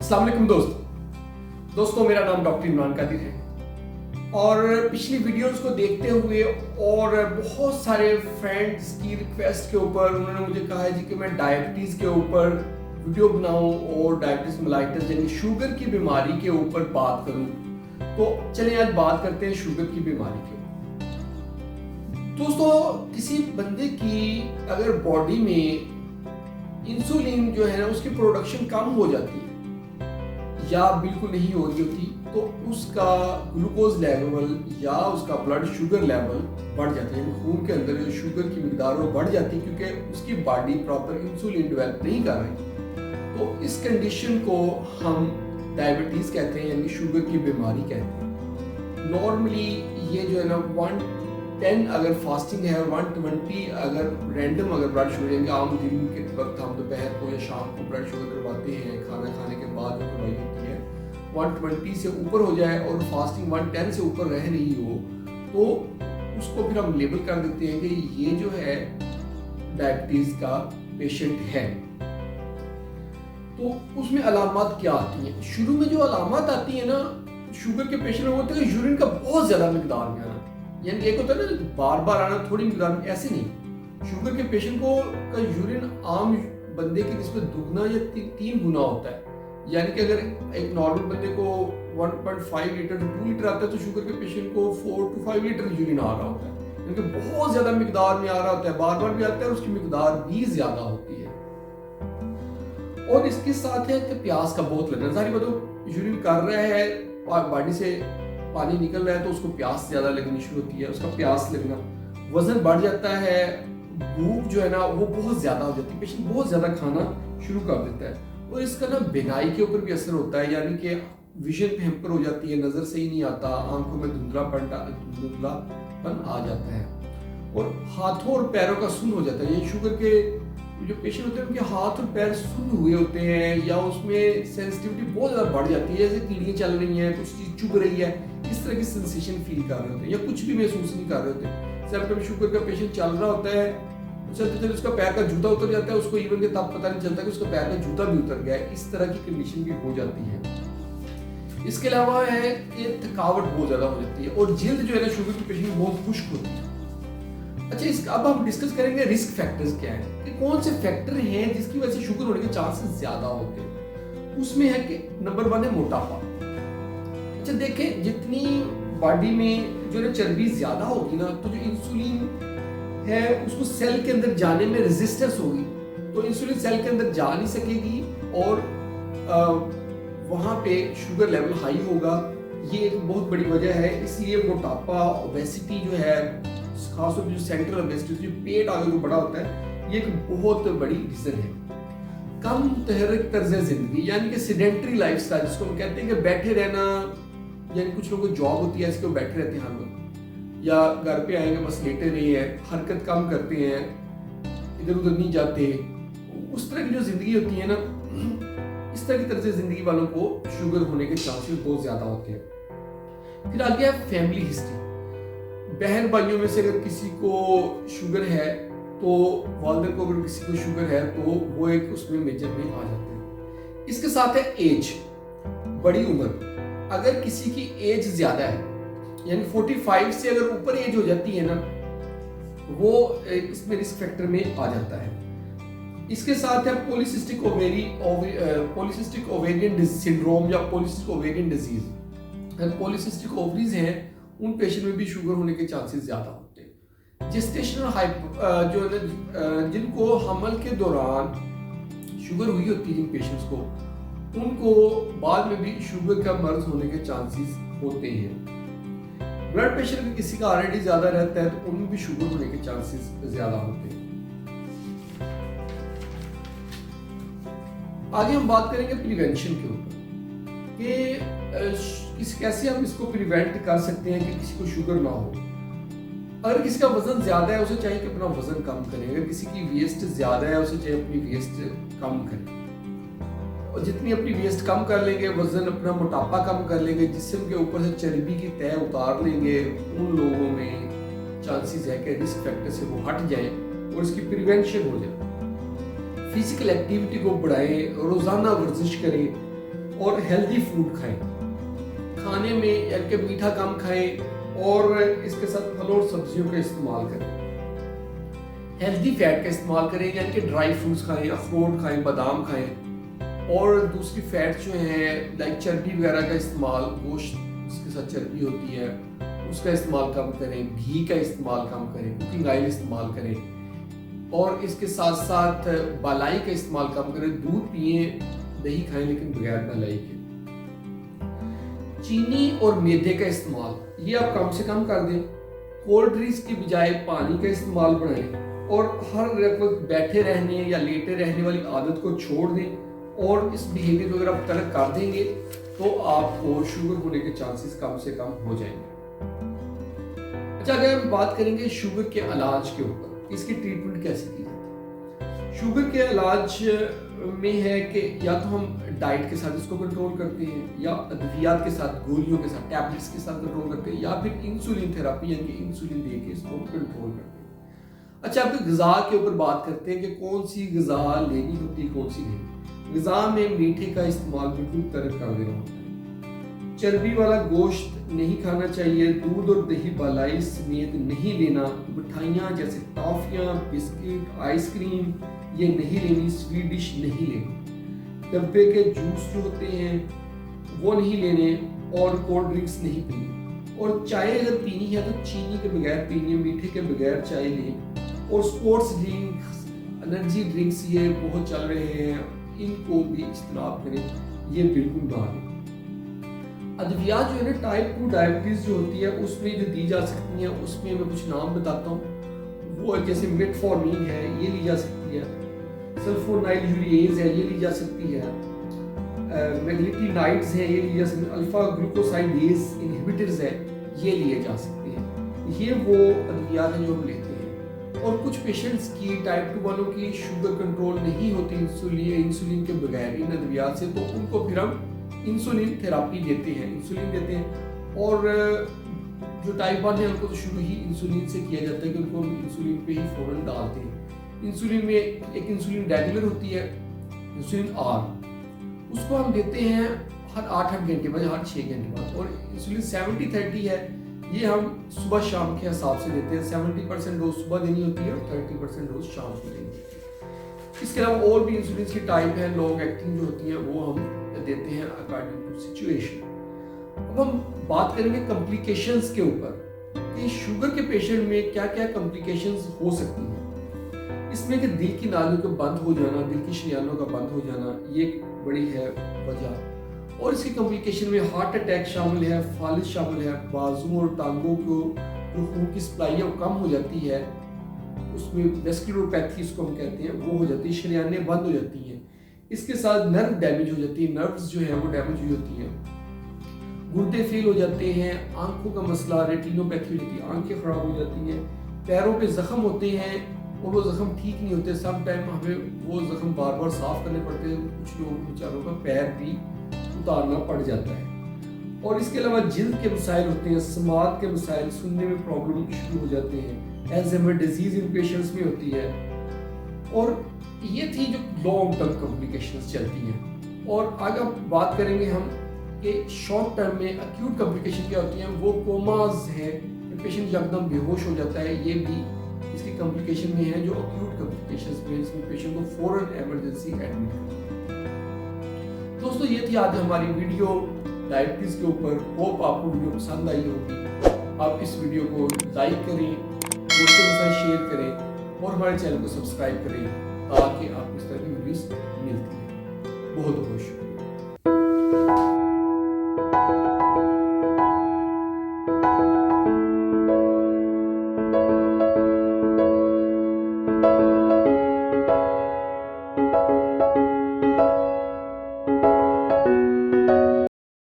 अस्सलाम वालेकुम दोस्तों, मेरा नाम डॉक्टर इमरान कादिर है और पिछली वीडियोस को देखते हुए और बहुत सारे फ्रेंड्स की रिक्वेस्ट के ऊपर उन्होंने मुझे कहा है जी कि मैं डायबिटीज़ के ऊपर वीडियो बनाऊं और डायबिटीज़ मेलाइटस यानी शुगर की बीमारी के ऊपर बात करूं। तो चलिए आज बात करते हैं शुगर की बीमारी के ऊपर। दोस्तों, किसी बंदे की अगर बॉडी में इंसुलिन जो है ना उसकी प्रोडक्शन कम हो जाती है या बिल्कुल नहीं हो रही होती तो उसका ग्लूकोज लेवल या उसका ब्लड शुगर लेवल बढ़ जाता है। खून के अंदर जो शुगर की मिकदार वो बढ़ जाती है क्योंकि उसकी बॉडी प्रॉपर इंसुलिन डेवलप नहीं कर रही। तो इस कंडीशन को हम डायबिटीज कहते हैं यानी शुगर की बीमारी कहते हैं। नॉर्मली ये जो है ना 110 अगर फास्टिंग है और 120 अगर रैंडम अगर ब्लड शुगर आम दिन के वक्त हम दोपहर को या शाम को ब्लड शुगर करवाते हैं खाना खाने के बाद जो करवाई होती है 120 से ऊपर हो जाए और फास्टिंग 110 से ऊपर रह रही हो तो उसको फिर हम लेबल कर देते हैं कि ये जो है डायबिटीज का पेशेंट है। तो उसमें अलामत क्या आती हैं? शुरू में जो अलामत आती है ना शुगर के पेशेंट में होता है यूरिन का बहुत ज्यादा मिकदार में आना, यानी एक होता है ना बार बार आना थोड़ी मिकदार में, ऐसे नहीं। शुगर के पेशेंट को का यूरिन आम बंदे की निस्बत दुगना या 3 गुना होता है। यानी कि अगर एक नॉर्मल बंदे को 1.5 लीटर टू 2 लीटर आता है तो शुगर के पेशेंट को 4 to 5 लीटर यूरिन आ रहा होता है, क्योंकि बहुत ज्यादा मिकदार में आ रहा होता है, बार बार भी आता है और उसकी मिकदार भी ज्यादा होती है। और इसके साथ है कि प्यास का बहुत लगना, सारी बातों यूरिन कर रहा है बॉडी से पानी निकल रहा है तो उसको प्यास ज्यादा लगनी शुरू होती है, उसका प्यास लगना, वजन बढ़ जाता है, भूख जो है ना वो बहुत ज्यादा हो जाती है, पेशेंट बहुत ज्यादा खाना शुरू कर देता है और इसका ना बिनाई के ऊपर भी असर होता है, यानी कि विजन पे हैम्पर हो जाती है, नजर सही नहीं आता, आंखों में धुंधलापन आ जाता है और हाथों और पैरों का सुन्न हो जाता है। ये शुगर के जो पेशेंट होते हैं उनके हाथ और पैर सुन्न हुए होते हैं या उसमें सेंसिटिविटी बहुत ज्यादा बढ़ जाती है, जैसे कीड़ियां चल रही हैं, कुछ चीज चुभ रही है, इस तरह की सेंसेशन फील कर रहे होते हैं या कुछ भी महसूस नहीं कर रहे होते। जब कभी शुगर का पेशेंट चल रहा होता है चलते चलते उसका पैर का जूता उतर जाता है, उसको इवन के तब पता नहीं चलता कि उसका पैर का जूता भी उतर गया है, इस तरह की कंडीशन भी हो जाती है। इसके अलावा है कि थकावट बहुत ज्यादा हो जाती है और जिल्द जो है ना शुगर की पेशेंट बहुत खुश्क होती है। अच्छा, इसका अब हम डिस्कस करेंगे रिस्क फैक्टर्स क्या है, कि कौन से फैक्टर हैं जिसकी वजह से शुगर होने के चांसेस ज्यादा होते हैं। उसमें है कि नंबर 1 है मोटापा। अच्छा देखें, जितनी बॉडी में जो है चर्बी ज्यादा होगी ना तो जो इंसुलिन है उसको सेल के अंदर जाने में रेजिस्टेंस होगी, तो इंसुलिन सेल के अंदर जा नहीं सकेगी और वहां पे शुगर लेवल हाई होगा। ये एक बहुत बड़ी वजह है, इसलिए मोटापा, ओबेसिटी जो है खासतौर पर जो सेंट्रल ओबेसिटी जो पेट आगे को बड़ा होता है, ये एक बहुत बड़ी रीजन है। कम मुतहर्रिक तर्ज जिंदगी यानी कि सेडेंटरी लाइफस्टाइल जिसको हम कहते हैं कि बैठे रहना, यानी कुछ लोगों को जॉब होती है इसके वो बैठे रहते हैं हर वक्त, या घर पे आएंगे बस लेटे रहे हैं, हरकत कम करते हैं, इधर उधर नहीं जाते, उस तरह की जो जिंदगी होती है ना, इस तरह की तरह से जिंदगी वालों को शुगर होने के चांसेस बहुत ज्यादा होते हैं। फिर आ गया फैमिली हिस्ट्री। बहन भाइयों में से अगर किसी को शुगर है तो वालिदैन को अगर किसी को शुगर है तो वो एक उसमें मेजर में आ जाते हैं। इसके साथ है एज, बड़ी उम्र। अगर किसी की एज ज्यादा है यानी 45 से अगर ऊपर एज हो जाती है ना वो इसमें रिस्क फैक्टर में आ जाता है। इसके साथ है पॉलीसिस्टिक ओवेरियन सिंड्रोम या polycystic ovarian disease. Polycystic ovaries हैं उन पेशेंट में भी शुगर होने के चांसेस ज्यादा होते हैं। जेस्टेशनल जो है जिनको हमल के दौरान शुगर हुई होती है जिन पेशेंट्स को, उनको बाद में भी शुगर का मर्ज होने के चांसेस होते हैं। ब्लड प्रेशर अगर किसी का ऑलरेडी ज्यादा रहता है तो उनमें भी शुगर होने के चांसेस ज्यादा होते हैं। आगे हम बात करेंगे प्रिवेंशन के ऊपर कि कैसे हम इसको प्रिवेंट कर सकते हैं कि किसी को शुगर ना हो। अगर किसी का वजन ज्यादा है उसे चाहिए कि अपना वजन कम करें, अगर किसी की वेस्ट ज्यादा है उसे चाहिए अपनी वेस्ट कम करें, और जितनी अपनी वेस्ट कम कर लेंगे, वजन अपना मोटापा कम कर लेंगे, जिस्म के ऊपर से चर्बी की तह उतार लेंगे, उन लोगों में चांसेस है कि रिस्क फैक्टर से वो हट जाए और इसकी प्रिवेंशन हो जाए। फिजिकल एक्टिविटी को बढ़ाएं, रोजाना वर्जिश करें और हेल्दी फूड खाएं। खाने में यानी कि मीठा कम खाएं और इसके साथ फल और सब्जियों का इस्तेमाल करें। हेल्दी फैट का इस्तेमाल करें, यानी कि ड्राई फ्रूट्स खाएं, अखरोट खाएं, बादाम खाएं। और दूसरी फैट जो है लाइक चर्बी वगैरह का इस्तेमाल, गोश्त जिसके साथ चर्बी होती है उसका इस्तेमाल कम करें, घी का इस्तेमाल कम करें, कुकिंग ऑयल इस्तेमाल करें। और इसके साथ साथ बालाई का इस्तेमाल कम करें, दूध पिए, दही खाएं लेकिन बगैर बालाई के। चीनी और मैदे का इस्तेमाल ये आप कम से कम कर दें। कोल्ड ड्रिंक्स की बजाय पानी का इस्तेमाल बढ़ाएं और हर वक्त बैठे रहने या लेटे रहने वाली आदत को छोड़ दें और इस बिहेवियर को अगर आप तर्क कर देंगे तो आपको शुगर होने के चांसेस कम से कम हो जाएंगे। अच्छा, अगर हम बात करेंगे शुगर के इलाज के ऊपर, इसकी ट्रीटमेंट कैसे की जाती है। शुगर के इलाज में है कि या तो हम डाइट के साथ इसको कंट्रोल करते हैं, या अद्वियात के साथ, गोलियों के साथ, टैबलेट्स के साथ कंट्रोल करते हैं, या फिर इंसुलिन थेरेपी यानी कि इंसुलिन दे के इसको कंट्रोल करते हैं। अच्छा, अब ग़िज़ा के ऊपर बात करते हैं कि कौन सी ग़िज़ा लेनी होती है, कौन सी नहीं। ग़िज़ा में मीठे का इस्तेमाल बिल्कुल तर्क कर देना होता है। चर्बी वाला गोश्त नहीं खाना चाहिए। दूध और दही बालाई समेत नहीं लेना। मिठाइयाँ जैसे टॉफियाँ, बिस्किट, आइसक्रीम ये नहीं लेनी। स्वीट डिश नहीं लेनी। डब्बे के जूस जो होते हैं वो नहीं लेने और कोल्ड ड्रिंक्स नहीं पीनी। और चाय अगर पीनी है तो चीनी के बगैर पीनी है, मीठे के बगैर चाय लें। और स्पोर्ट्स ड्रिंक्स, एनर्जी ड्रिंक्स ये बहुत चल रहे हैं, इनको भी इस्तेमाल करें, ये बिल्कुल ना लें। अद्वियात जो है ना, टाइप 2 डायबिटीज जो होती है उसमें जो दी जा सकती है, उसमें मैं कुछ नाम बताता हूँ। वो जैसे मेटफॉर्मिन है, ये ली जा सकती है। सल्फोनाइल यूरिएज है, ये ली जा सकती है। मैग्नेटिनाइड्स हैं, ये ली जा सकती है। अल्फा ग्लूकोसाइडेज इनहिबिटर्स है, ये लिए जा सकते हैं। ये वो अद्वियात हैं जो हम लेते हैं। और कुछ पेशेंट्स की, टाइप 2 वालों की शुगर कंट्रोल नहीं होती इंसुलिन के बगैर इन अद्वियात से, तो उनको फिर हम इंसुलिन थेरेपी देते हैं, इंसुलिन देते हैं। और जो टाइप 1 है उनको तो शुरू ही इंसुलिन से किया जाता है कि उनको हम इंसुलिन पे ही फौरन डालते हैं। इंसुलिन में एक इंसुलिन रेगुलर होती है, इंसुलिन आर, उसको हम देते हैं हर 8 घंटे बाद, हर 6 घंटे बाद। और इंसुलिन 70-30 है, ये हम सुबह शाम के हिसाब से देते हैं। 70% डोज सुबह देनी होती है और 30% डोज शाम को देनी होती है। इसके अलावा और भी इंसुलिन की टाइप है, लॉन्ग एक्टिंग जो होती हैं वो हम देते हैं अकॉर्डिंग टू सिचुएशन। अब हम बात करेंगे कॉम्प्लिकेशंस के ऊपर कि शुगर के पेशेंट में क्या क्या कॉम्प्लिकेशंस हो सकती हैं। इसमें कि दिल की नालियों का बंद हो जाना, दिल की शरियानों का बंद हो जाना, ये एक बड़ी है वजह। और इसकी कॉम्प्लिकेशन में हार्ट अटैक शामिल है, फालिज शामिल है। बाजू और टांगों को जो खून की सप्लाई है वो कम हो जाती है, उसमें वेस्कुलरोपैथी इसको हम कहते हैं, वो हो जाती है, शरियानें बंद हो जाती हैं। इसके साथ नर्व डैमेज हो जाती है, नर्व्स जो है वो डैमेज हुई होती हैं। गुर्दे फेल हो जाते हैं, आंखों का मसला, रेटिनोपैथी हो जाती है, आंखें खराब हो जाती हैं। पैरों पे जख्म होते हैं और वो जख्म ठीक नहीं होते, सम टाइम हमें वो जख्म बार बार साफ करने पड़ते हैं। कुछ लोग बेचारों का पैर भी उतारना पड़ जाता है। और इसके अलावा जिल्द के मसाइल होते हैं, समात के मसाइल, सुनने में प्रॉब्लम शुरू हो जाते हैं। एल्जाइमर डिजीज इन पेशेंट्स में होती है। और ये थी जो लॉन्ग टर्म कॉम्प्लिकेशंस चलती हैं। और आगे बात करेंगे हम कि शॉर्ट टर्म में एक्यूट कॉम्प्लिकेशन क्या होती हैं। वो कोमाज है, पेशेंट एकदम बेहोश हो जाता है, ये भी इसकी कॉम्प्लिकेशन में है जो एक्यूट कॉम्प्लिकेशंस में, इसमें पेशेंट को फौरन इमरजेंसी एडमिट करना है। दोस्तों, ये थी आज हमारी वीडियो डायबिटीज के ऊपर। होप आपको वीडियो पसंद आई होगी। आप इस वीडियो को लाइक करें, दोस्तों के साथ शेयर करें और हमारे चैनल को सब्सक्राइब करें ताकि आपको इस तरह की वीडियोस मिलती हैं। बहुत बहुत शुक्रिया।